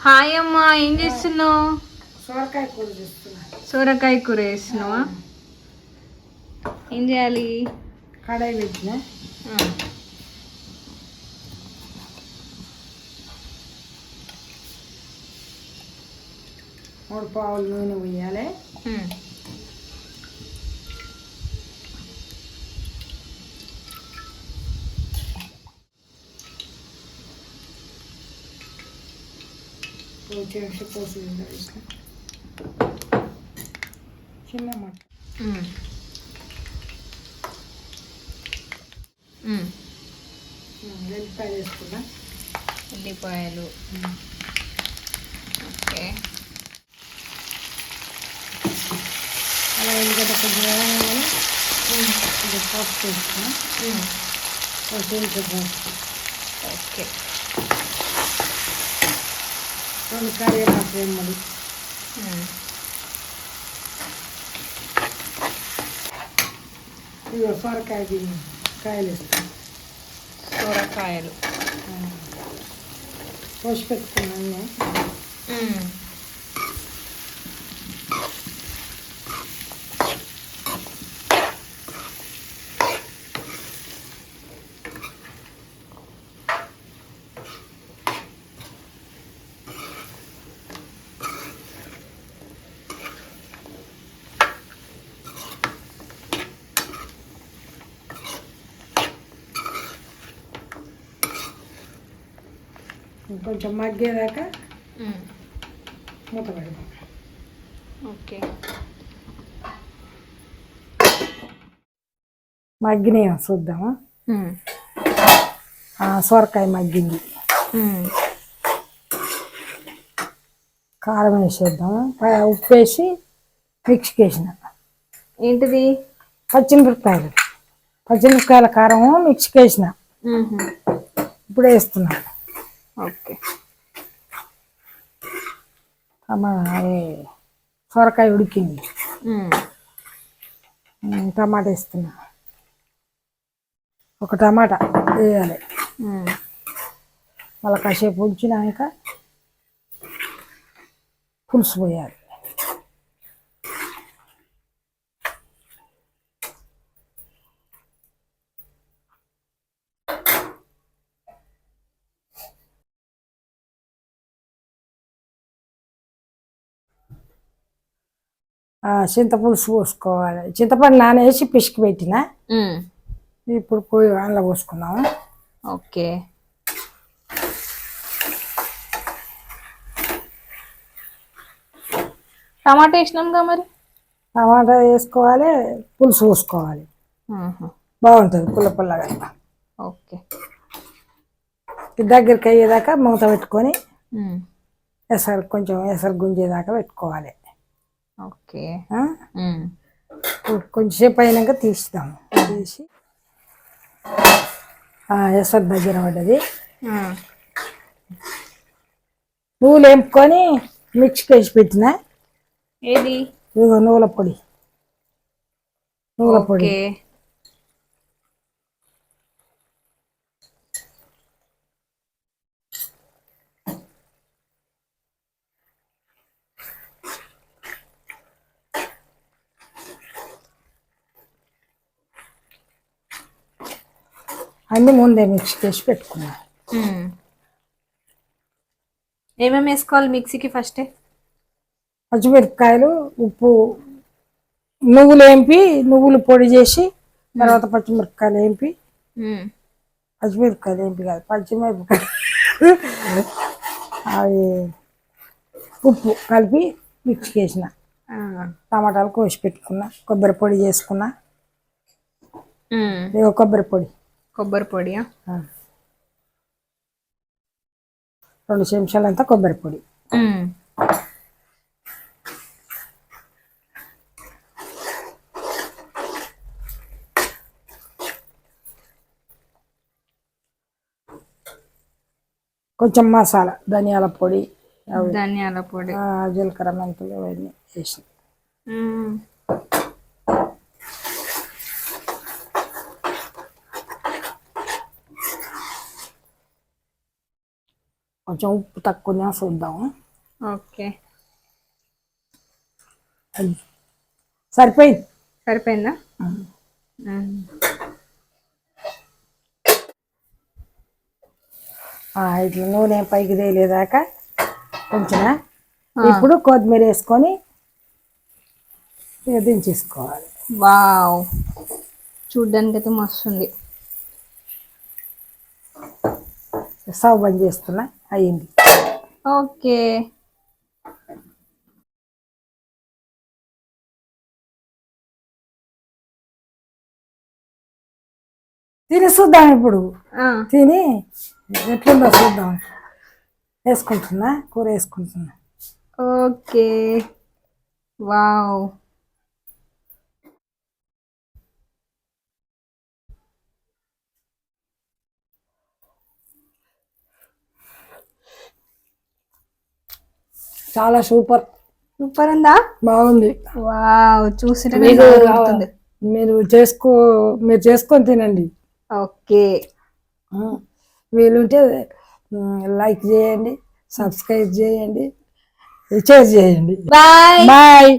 Hi అమ్మా, ఏం చేస్తున్నావు? సొరకాయ కూర చేస్తున్నా. సొరకాయ కూర వేస్తున్నావా? ఏం చేయాలి? కడాయి పెట్టిన, మూడు పావులు నూనె పోయాలి. పోసి చిన్న మాట వెల్లిపాయలు వేసుకున్నా. ఉల్లిపాయలు, ఓకే. అలా ఎల్లిగడ్డ కొంచెం వేయాలి. కొంచెం పసుపు వేసుకున్నా. ఓకే. రెండు కరివేపాకు వేయాలి. ఇదిగో సొరకాయ కాయలు వేస్తాను. సొరకాయలు పోసి పెట్టుకున్నాను. కొంచెం మగ్గేదాకా మూత పెడదాం. ఓకే. మగ్గినాయో చూద్దామా. సొరకాయ మగ్గింది. కారం వేసేద్దాము. ఉప్పు వేసి మిక్స్కి వేసిన. ఏంటిది? పచ్చిమిరపకాయలు. పచ్చిమిరపకాయల కారం మిక్స్కి వేసిన. ఇప్పుడు వేస్తున్నా. ఓకే. సొరకాయ ఉడికింది. టమాటా వేస్తున్నా. ఒక టమాటా వేయాలి. మళ్ళీ కాసేపు ఉంచినాక పులుసు పోయాలి. చింతపులుసు పోసుకోవాలి. చింతపండు నానేసి పిసికి పెట్టిన. ఇప్పుడు పోయి అందులో పోసుకున్నాము. ఓకే. టమాటా వేసినాంగా, మరి టమాటా వేసుకోవాలి, పులుసు పోసుకోవాలి. బాగుంటుంది పుల్ల పుల్లగా. ఓకే. దగ్గరికి అయ్యేదాకా మూత పెట్టుకొని కొంచెం ఎసరు గుంజేదాకా పెట్టుకోవాలి. ఓకే. కొంచెంసేపు అయినాక తీస్తాము. తీసి ఎసరు దగ్గర పడ్డది. నువ్వులు వేపుకొని మిక్స్కి వేసి పెట్టిన. ఏది? ఇదిగో నువ్వుల పొడి. నువ్వుల పొడి అన్నీ ముందే మిక్స్ చేసి పెట్టుకున్నా. ఏమేమి వేసుకోవాలి మిక్సీకి? ఫస్టే పచ్చిమిరపకాయలు, ఉప్పు, నువ్వులు వేంపి నువ్వులు పొడి చేసి తర్వాత పచ్చిమిరపకాయలు వేంపి, పచ్చిమిరపకాయలు వేంపి కాదు పచ్చిమిరపకాయలు అవి ఉప్పు కలిపి మిక్స్ చేసిన. టమాటాలు కోసి పెట్టుకున్నా. కొబ్బరి పొడి చేసుకున్నా. కొబ్బరి పొడి. కొబ్బరి పొడియా? 2 చెంచాలంతా కొబ్బరి పొడి. కొంచెం మసాలా, ధనియాల పొడి, జీలకర్ర, మెంతులు అవన్నీ వేసి కొంచెం ఉప్పు తక్కువనే చూద్దాము. ఓకే, అది సరిపోయింది. సరిపోయిందా? మ్మ్. ఇట్లా నూనె పైకి తేలేదాకా కొంచెం. ఆ. ఇప్పుడు కొత్తిమీర వేసుకొని ఇక దించేసుకోవాలి. వావ్, చూడ్డానికి అయితే మస్తు ఉంది. స్టవ్ బంద్ చేస్తున్నా, అయ్యింది. ఓకే, తిని చూద్దాం ఇప్పుడు. ఆ, తిని ఎట్లుందో చూద్దాం. వేసుకుంటున్నా, కూర వేసుకుంటున్నా. Okay, wow. చాలా సూపర్, సూపర్ ఉందా? బాగుంది. వావ్, చూసిటేనే మీరు నోరు ఊరుతుంది. మీరు చేసుకొని తినండి. ఓకే, వీలుంటే లైక్ చేయండి, సబ్స్క్రైబ్ చేయండి, షేర్ చేయండి. బాయ్. బాయ్.